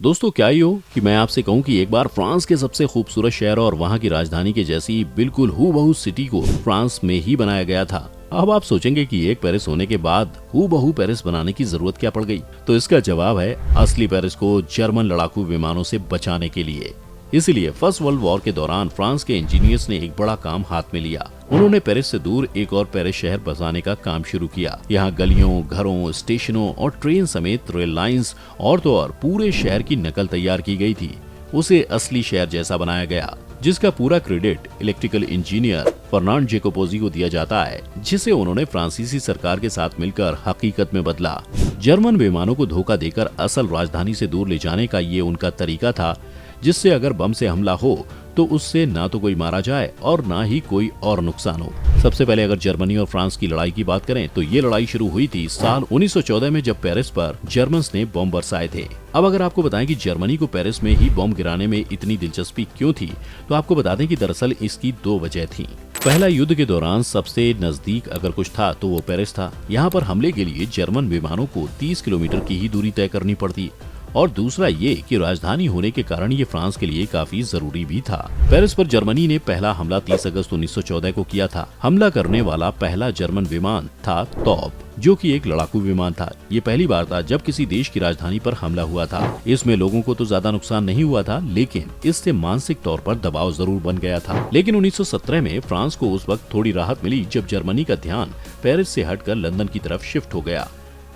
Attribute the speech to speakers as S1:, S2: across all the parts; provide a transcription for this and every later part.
S1: दोस्तों क्या ही हो कि मैं आपसे कहूं कि एक बार फ्रांस के सबसे खूबसूरत शहर और वहां की राजधानी के जैसी बिल्कुल हूबहू सिटी को फ्रांस में ही बनाया गया था। अब आप सोचेंगे कि एक पेरिस होने के बाद हूबहू पेरिस बनाने की जरूरत क्या पड़ गई? तो इसका जवाब है असली पेरिस को जर्मन लड़ाकू विमानों से बचाने के लिए। इसीलिए फर्स्ट वर्ल्ड वॉर के दौरान फ्रांस के इंजीनियर्स ने एक बड़ा काम हाथ में लिया। उन्होंने पेरिस से दूर एक और पेरिस शहर बसाने का काम शुरू किया। यहाँ गलियों, घरों, स्टेशनों और ट्रेन समेत रेल लाइंस और तो और पूरे शहर की नकल तैयार की गई थी। उसे असली शहर जैसा बनाया गया, जिसका पूरा क्रेडिट इलेक्ट्रिकल इंजीनियर फर्नांड जेकोपोजी को दिया जाता है, जिसे उन्होंने फ्रांसीसी सरकार के साथ मिलकर हकीकत में बदला। जर्मन विमानों को धोखा देकर असल राजधानी से दूर ले जाने का ये उनका तरीका था, जिससे अगर बम से हमला हो तो उससे ना तो कोई मारा जाए और ना ही कोई और नुकसान हो। सबसे पहले अगर जर्मनी और फ्रांस की लड़ाई की बात करें तो ये लड़ाई शुरू हुई थी साल 1914 में, जब पेरिस पर जर्मन्स ने बम बरसाए थे। अब अगर आपको बताएं कि जर्मनी को पेरिस में ही बम गिराने में इतनी दिलचस्पी क्यों थी, तो आपको बता दें कि दरअसल इसकी दो वजह थी। पहला, युद्ध के दौरान सबसे नजदीक अगर कुछ था तो वो पेरिस था। यहाँ पर हमले के लिए जर्मन विमानों को 30 किलोमीटर की ही दूरी तय करनी पड़ती। और दूसरा ये कि राजधानी होने के कारण ये फ्रांस के लिए काफी जरूरी भी था। पेरिस पर जर्मनी ने पहला हमला 30 अगस्त 1914 को किया था। हमला करने वाला पहला जर्मन विमान था तौब, जो कि एक लड़ाकू विमान था। ये पहली बार था जब किसी देश की राजधानी पर हमला हुआ था। इसमें लोगों को तो ज्यादा नुकसान नहीं हुआ था, लेकिन इससे मानसिक तौर पर दबाव जरूर बन गया था। लेकिन 1917 में फ्रांस को उस वक्त थोड़ी राहत मिली, जब जर्मनी का ध्यान पेरिस से हटकर लंदन की तरफ शिफ्ट हो गया।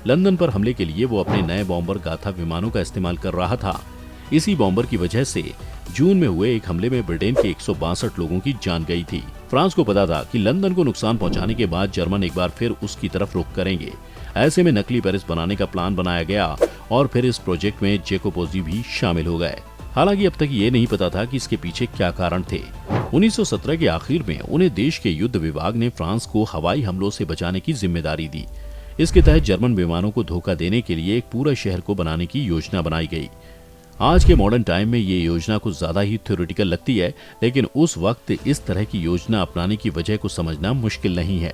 S1: लंदन पर हमले के लिए वो अपने नए बॉम्बर गाथा विमानों का इस्तेमाल कर रहा था। इसी बॉम्बर की वजह से जून में हुए एक हमले में ब्रिटेन के 162 लोगों की जान गई थी। फ्रांस को पता था कि लंदन को नुकसान पहुंचाने के बाद जर्मन एक बार फिर उसकी तरफ रुख करेंगे। ऐसे में नकली पेरिस बनाने का प्लान बनाया गया और फिर इस प्रोजेक्ट में जेकोपोजी भी शामिल हो गए। हालांकि अब तक ये नहीं पता था कि इसके पीछे क्या कारण थे। 1917 के आखिर में उन्हें देश के युद्ध विभाग ने फ्रांस को हवाई हमलों से बचाने की जिम्मेदारी दी। इसके तहत जर्मन विमानों को धोखा देने के लिए एक पूरा शहर को बनाने की योजना बनाई गई। आज के मॉडर्न टाइम में ये योजना कुछ ज्यादा ही थ्योरेटिकल लगती है, लेकिन उस वक्त इस तरह की योजना अपनाने की वजह को समझना मुश्किल नहीं है।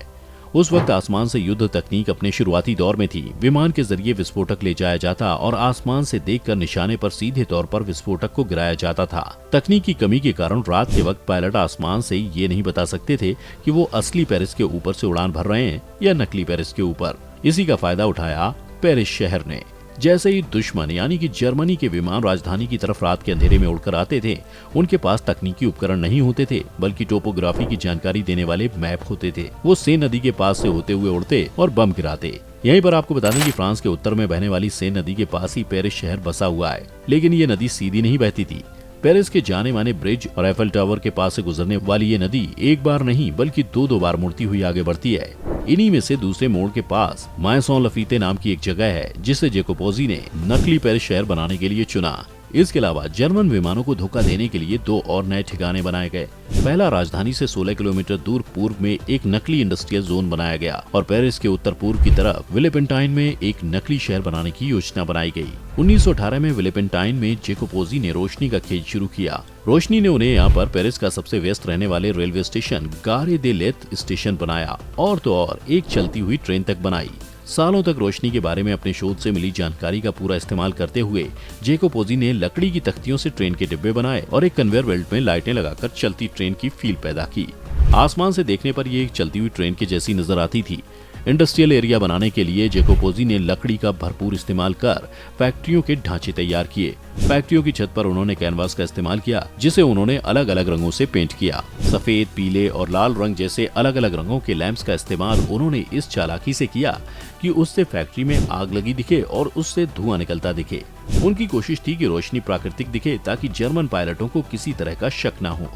S1: उस वक्त आसमान से युद्ध तकनीक अपने शुरुआती दौर में थी। विमान के जरिए विस्फोटक ले जाया जाता और आसमान से देखकर निशाने पर सीधे तौर पर विस्फोटक को गिराया जाता था। तकनीक की कमी के कारण रात के वक्त पायलट आसमान से ये नहीं बता सकते थे कि वो असली पेरिस के ऊपर से उड़ान भर रहे हैं या नकली पेरिस के ऊपर। इसी का फायदा उठाया पेरिस शहर ने। जैसे ही दुश्मन यानी कि जर्मनी के विमान राजधानी की तरफ रात के अंधेरे में उड़कर आते थे, उनके पास तकनीकी उपकरण नहीं होते थे, बल्कि टोपोग्राफी की जानकारी देने वाले मैप होते थे। वो सेन नदी के पास से होते हुए उड़ते और बम गिराते। यहीं पर आपको बता दें कि फ्रांस के उत्तर में बहने वाली सेन नदी के पास ही पेरिस शहर बसा हुआ है। लेकिन ये नदी सीधी नहीं बहती थी। पेरिस के जाने माने ब्रिज और एफेल टावर के पास से गुजरने वाली ये नदी एक बार नहीं बल्कि दो बार मुड़ती हुई आगे बढ़ती है। इन्हीं में से दूसरे मोड़ के पास मायसॉन लफीते नाम की एक जगह है, जिसे जेकोपोजी ने नकली पेरिस शहर बनाने के लिए चुना। इसके अलावा जर्मन विमानों को धोखा देने के लिए दो और नए ठिकाने बनाए गए। पहला, राजधानी से 16 किलोमीटर दूर पूर्व में एक नकली इंडस्ट्रियल जोन बनाया गया और पेरिस के उत्तर पूर्व की तरफ विलेपेंटाइन में एक नकली शहर बनाने की योजना बनाई गई। 1918 में विलेपेंटाइन में जेकोपोजी ने रोशनी का खेल शुरू किया। रोशनी ने उन्हें यहाँ पर पेरिस का सबसे व्यस्त रहने वाले रेलवे स्टेशन गारे दे लेथ स्टेशन बनाया और तो और एक चलती हुई ट्रेन तक बनाई। सालों तक रोशनी के बारे में अपने शोध से मिली जानकारी का पूरा इस्तेमाल करते हुए जेकोपोजी ने लकड़ी की तख्तियों से ट्रेन के डिब्बे बनाए और एक कन्वेयर बेल्ट में लाइटें लगाकर चलती ट्रेन की फील पैदा की। आसमान से देखने पर ये एक चलती हुई ट्रेन के जैसी नजर आती थी। इंडस्ट्रियल एरिया बनाने के लिए जेकोपोजी ने लकड़ी का भरपूर इस्तेमाल कर फैक्ट्रियों के ढांचे तैयार किए। फैक्ट्रियों की छत पर उन्होंने कैनवास का इस्तेमाल किया, जिसे उन्होंने अलग अलग रंगों से पेंट किया। सफेद, पीले और लाल रंग जैसे अलग अलग रंगों के लैंप्स का इस्तेमाल उन्होंने इस चालाकी से किया कि उससे फैक्ट्री में आग लगी दिखे और उससे धुआं निकलता दिखे। उनकी कोशिश थी कि रोशनी प्राकृतिक दिखे, ताकि जर्मन पायलटों को किसी तरह का शक न हो।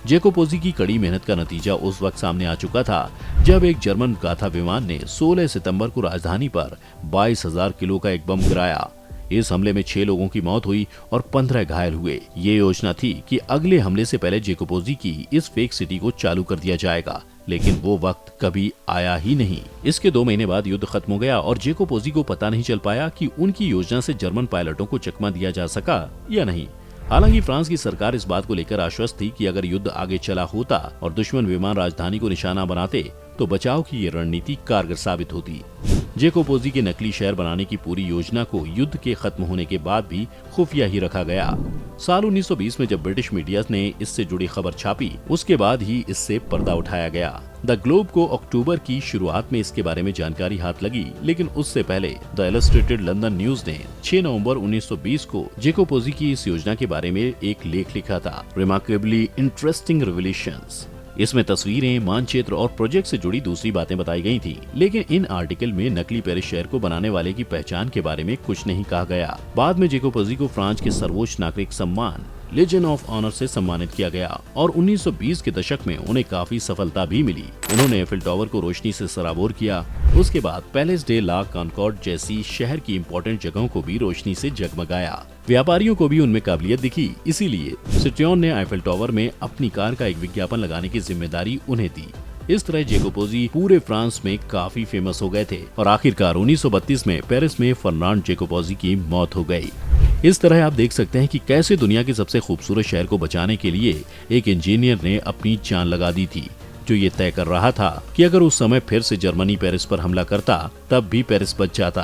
S1: जेकोपोजी की कड़ी मेहनत का नतीजा उस वक्त सामने आ चुका था जब एक जर्मन गाथा विमान ने 16 सितंबर को राजधानी पर 22,000 किलो का एक बम गिराया। इस हमले में 6 लोगों की मौत हुई और 15 घायल हुए। ये योजना थी कि अगले हमले से पहले जेकोपोजी की इस फेक सिटी को चालू कर दिया जाएगा, लेकिन वो वक्त कभी आया ही नहीं। इसके 2 महीने बाद युद्ध खत्म हो गया और जेकोपोजी को पता नहीं चल पाया कि उनकी योजना से जर्मन पायलटों को चकमा दिया जा सका या नहीं। हालांकि फ्रांस की सरकार इस बात को लेकर आश्वस्त थी कि अगर युद्ध आगे चला होता और दुश्मन विमान राजधानी को निशाना बनाते तो बचाव की ये रणनीति कारगर साबित होती। जेकोपोजी के नकली शहर बनाने की पूरी योजना को युद्ध के खत्म होने के बाद भी खुफिया ही रखा गया। साल 1920 में जब ब्रिटिश मीडिया ने इससे जुड़ी खबर छापी, उसके बाद ही इससे पर्दा उठाया गया। द ग्लोब को अक्टूबर की शुरुआत में इसके बारे में जानकारी हाथ लगी, लेकिन उससे पहले द इलस्ट्रेटेड लंदन न्यूज ने 6 नवंबर 1920 को जेकोपोजी की इस योजना के बारे में एक लेख लिखा था, रिमार्केबली इंटरेस्टिंग रिवोल्यूशंस। इसमें तस्वीरें, मानचित्र और प्रोजेक्ट से जुड़ी दूसरी बातें बताई गई थी, लेकिन इन आर्टिकल में नकली पेरिस शहर को बनाने वाले की पहचान के बारे में कुछ नहीं कहा गया। बाद में जेकोपोजी को फ्रांस के सर्वोच्च नागरिक सम्मान लेजेंड ऑफ ऑनर से सम्मानित किया गया और 1920 के दशक में उन्हें काफी सफलता भी मिली। उन्होंने एफिल टावर को रोशनी से सराबोर किया। उसके बाद पैलेस डे ला कॉनकॉर्ड जैसी शहर की इम्पोर्टेंट जगहों को भी रोशनी से जगमगाया। व्यापारियों को भी उनमें काबिलियत दिखी, इसीलिए सिट्योन ने आईफिल टावर में अपनी कार का एक विज्ञापन लगाने की जिम्मेदारी उन्हें दी। इस तरह जेकोपोजी पूरे फ्रांस में काफी फेमस हो गए थे और आखिरकार 1932 में पेरिस में फर्नांड जेकोपोजी की मौत हो गई। इस तरह आप देख सकते हैं कि कैसे दुनिया के सबसे खूबसूरत शहर को बचाने के लिए एक इंजीनियर ने अपनी जान लगा दी थी, जो ये तय कर रहा था कि अगर उस समय फिर से जर्मनी पेरिस पर हमला करता तब भी पेरिस बच जाता।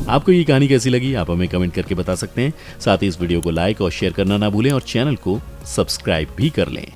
S1: आपको ये कहानी कैसी लगी आप हमें कमेंट करके बता सकते हैं। साथ ही इस वीडियो को लाइक और शेयर करना ना भूलें और चैनल को सब्सक्राइब भी कर लें।